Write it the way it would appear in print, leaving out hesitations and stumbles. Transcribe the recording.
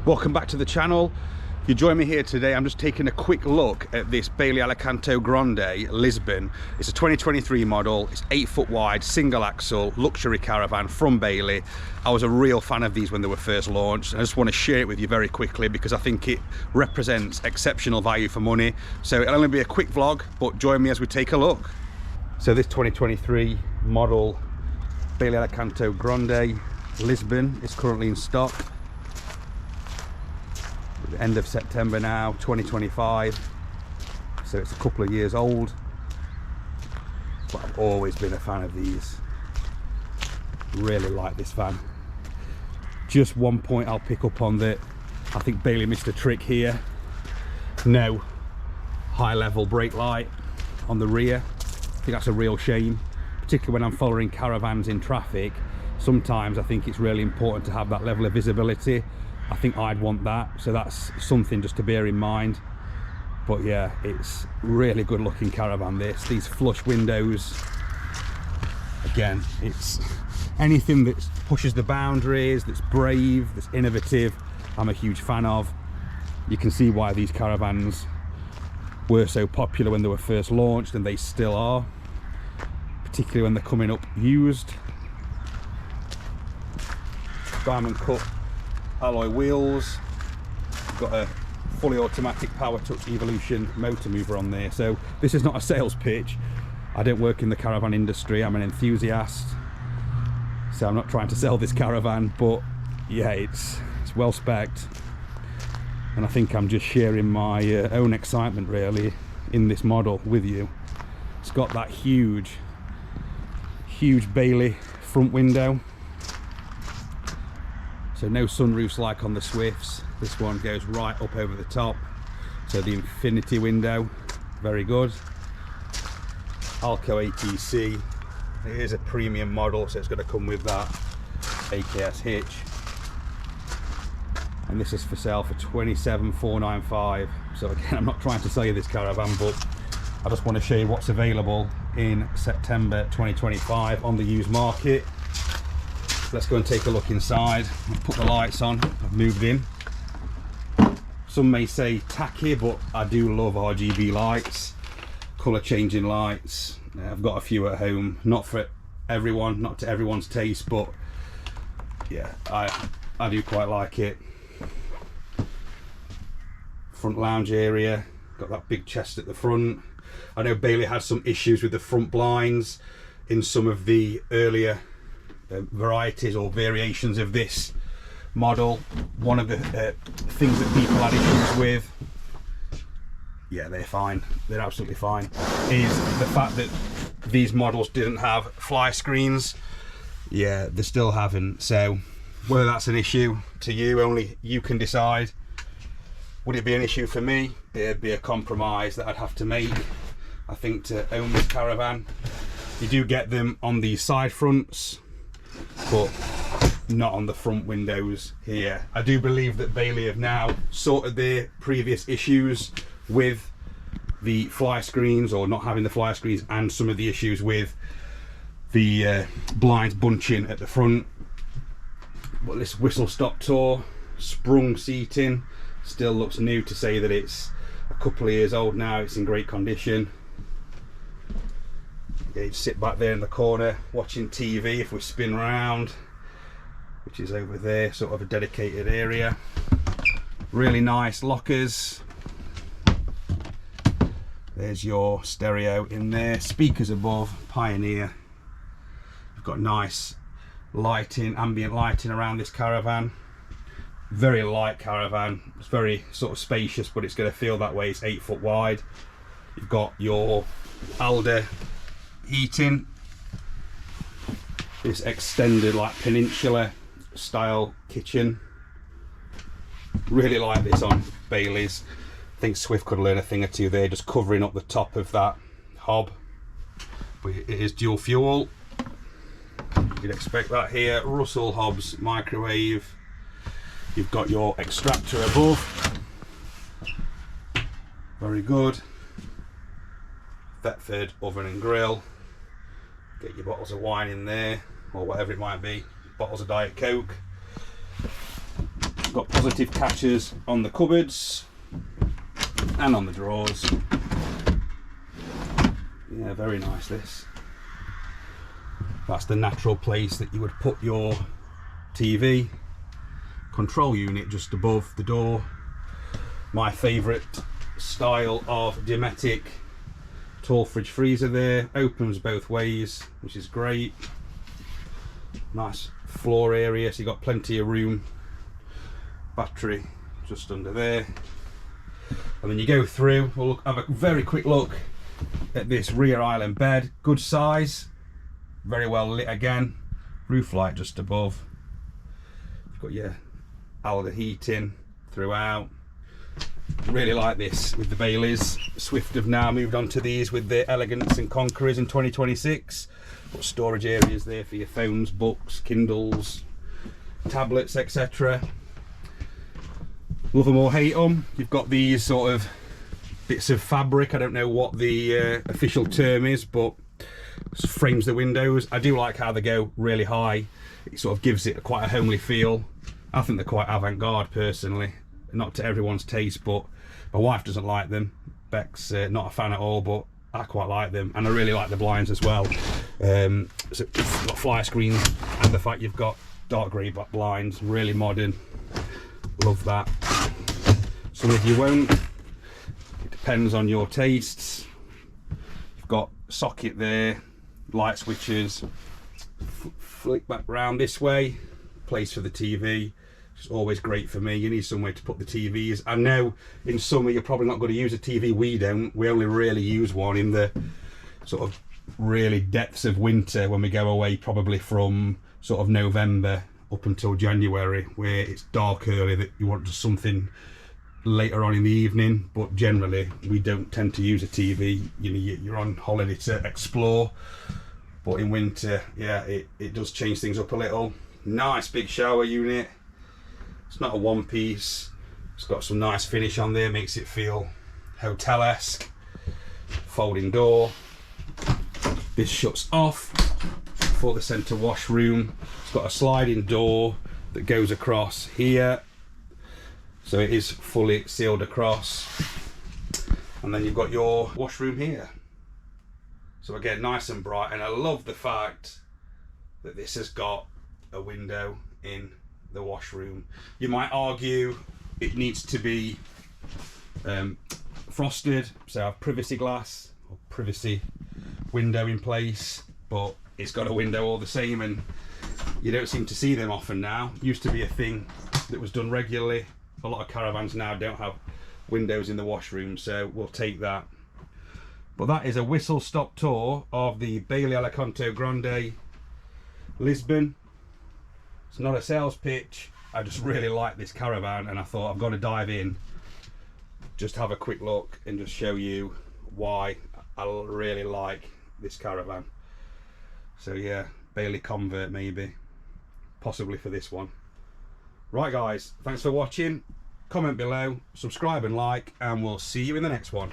Welcome back to the channel. If you join me here today, I'm just taking a quick look at this Bailey Alicanto Grande Lisbon. It's a 2023 model. It's 8 foot wide, single axle, luxury caravan from Bailey. I was a real fan of these when they were first launched. I just want to share it with you very quickly because I think it represents exceptional value for money. So it'll only be a quick vlog, but join me as we take a look. So this 2023 model Bailey Alicanto Grande Lisbon is currently in stock. End of September now, 2025, so it's a couple of years old, but I've always been a fan of these. Really like this van. Just one point I'll pick up on that I think Bailey missed a trick here. No high level brake light on the rear. I think that's a real shame, particularly when I'm following caravans in traffic. Sometimes I think it's really important to have that level of visibility. I think I'd want that, so that's something just to bear in mind. But yeah, it's really good looking caravan this. These flush windows, again, it's anything that pushes the boundaries, that's brave, that's innovative, I'm a huge fan of. You can see why these caravans were so popular when they were first launched, and they still are, particularly when they're coming up used. Diamond cut alloy wheels, got a fully automatic power touch evolution motor mover on there. So this is not a sales pitch. I don't work in the caravan industry, I'm an enthusiast, so I'm not trying to sell this caravan, but yeah, it's well spec'd, and I think I'm just sharing my own excitement really in this model with you. It's got that huge Bailey front window. So no sunroofs like on the Swifts. This one goes right up over the top. So the infinity window, very good. Alco ATC. It is a premium model, so it's going to come with that AKS hitch. And this is for sale for $27,495. So again, I'm not trying to sell you this caravan, but I just want to show you what's available in September 2025 on the used market. Let's go and take a look inside. I've put the lights on, I've moved in. Some may say tacky, but I do love RGB lights, colour changing lights. I've got a few at home, not for everyone, not to everyone's taste, but yeah, I do quite like it. Front lounge area, got that big chest at the front. I know Bailey had some issues with the front blinds in some of the earlier varieties or variations of this model. One of the things that people had issues with, yeah, they're fine, they're absolutely fine, is the fact that these models didn't have fly screens. Yeah, they still haven't. So whether that's an issue to you, only you can decide. Would it be an issue for me? It'd be a compromise that I'd have to make, I think, to own this caravan. You do get them on the side fronts, but not on the front windows here. I do believe that Bailey have now sorted their previous issues with the fly screens, or not having the fly screens, and some of the issues with the blinds bunching at the front. But this whistle stop tour, sprung seating, still looks new to say that it's a couple of years old now. It's in great condition. Yeah, you sit back there in the corner watching TV if we spin round, which is over there, sort of a dedicated area. Really nice lockers. There's your stereo in there, speakers above, Pioneer. You've got nice lighting, ambient lighting around this caravan. Very light caravan. It's very sort of spacious, but it's going to feel that way. It's 8 foot wide. You've got your Alder heating, this extended like peninsula style kitchen. Really like this on Bailey's. I think Swift could learn a thing or two there, just covering up the top of that hob, but it is dual fuel. You'd expect that here. Russell Hobbs microwave. You've got your extractor above, very good. Thetford oven and grill. Get your bottles of wine in there, or whatever it might be, bottles of Diet Coke. Got positive catches on the cupboards and on the drawers. Yeah, very nice this. That's the natural place that you would put your TV. Control unit just above the door. My favourite style of Dometic tall fridge freezer there. Opens both ways, which is great. Nice floor area, so you've got plenty of room. Battery just under there. And then you go through, we'll have a very quick look at this rear island bed. Good size, very well lit again. Roof light just above. You've got your Alder heating throughout. Really like this with the Baileys. Swift have now moved on to these with the Elegance and Conquerors in 2026. Got storage areas there for your phones, books, Kindles, tablets, etc. Love them or hate them. You've got these sort of bits of fabric. I don't know what the official term is, but it frames the windows. I do like how they go really high. It sort of gives it quite a homely feel. I think they're quite avant-garde personally. Not to everyone's taste, but my wife doesn't like them. Beck's not a fan at all, but I quite like them, and I really like the blinds as well. So you've got fly screens, and the fact you've got dark grey blinds, really modern. Love that. Some of you won't. It depends on your tastes. You've got socket there, light switches. Flick back round this way. Place for the TV. It's always great for me. You need somewhere to put the TVs. I know in summer you're probably not going to use a TV. We don't. We only really use one in the sort of really depths of winter when we go away, probably from sort of November up until January, where it's dark early, that you want just something later on in the evening. But generally we don't tend to use a TV. You know, you're on holiday to explore, but in winter, yeah, it does change things up a little. Nice big shower unit. It's not a one piece. It's got some nice finish on there, makes it feel hotel-esque. Folding door. This shuts off for the centre washroom. It's got a sliding door that goes across here, so it is fully sealed across. And then you've got your washroom here. So again, nice and bright, and I love the fact that this has got a window in the washroom. You might argue it needs to be frosted, so have privacy glass or privacy window in place, but it's got a window all the same, and you don't seem to see them often now. Used to be a thing that was done regularly. A lot of caravans now don't have windows in the washroom, so we'll take that. But that is a whistle-stop tour of the Bailey Alicanto Grande Lisbon. It's not a sales pitch. I just really like this caravan, and I thought I've got to dive in, just have a quick look and just show you why I really like this caravan. So yeah, Bailey convert maybe, possibly for this one. Right guys, thanks for watching. Comment below, subscribe and like, and we'll see you in the next one.